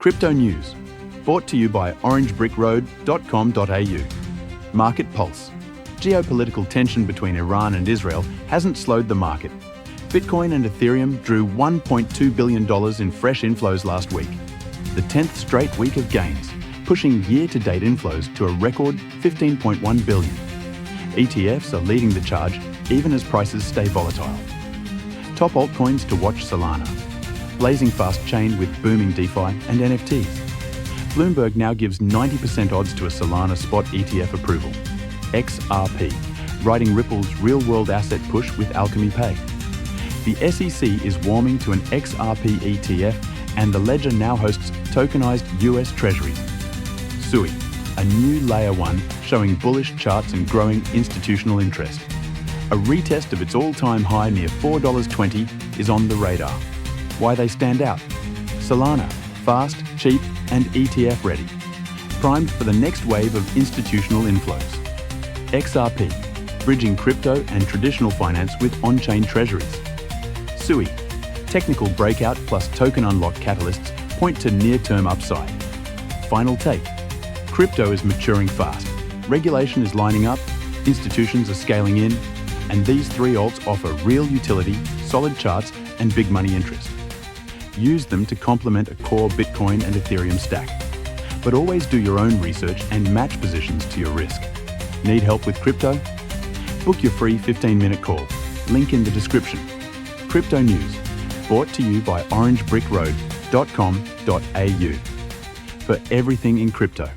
Crypto News, brought to you by orangebrickroad.com.au. Market Pulse. Geopolitical tension between Iran and Israel hasn't slowed the market. Bitcoin and Ethereum drew $1.2 billion in fresh inflows last week, the 10th straight week of gains, pushing year-to-date inflows to a record $15.1 billion. ETFs are leading the charge, even as prices stay volatile. Top altcoins to watch: Solana, blazing fast chain with booming DeFi and NFTs. Bloomberg now gives 90% odds to a Solana spot ETF approval. XRP, riding Ripple's real-world asset push with Alchemy Pay. The SEC is warming to an XRP ETF, and the ledger now hosts tokenized US Treasuries. SUI, a new Layer 1 showing bullish charts and growing institutional interest. A retest of its all-time high near $4.20 is on the radar. Why they stand out? Solana, fast, cheap, and ETF ready. Primed for the next wave of institutional inflows. XRP, bridging crypto and traditional finance with on-chain treasuries. SUI, technical breakout plus token unlock catalysts point to near-term upside. Final take, crypto is maturing fast. Regulation is lining up, institutions are scaling in, and these three alts offer real utility, solid charts, and big money interest. Use them to complement a core Bitcoin and Ethereum stack. But always do your own research and match positions to your risk. Need help with crypto? Book your free 15-minute call. Link in the description. Crypto News, brought to you by orangebrickroad.com.au. For everything in crypto.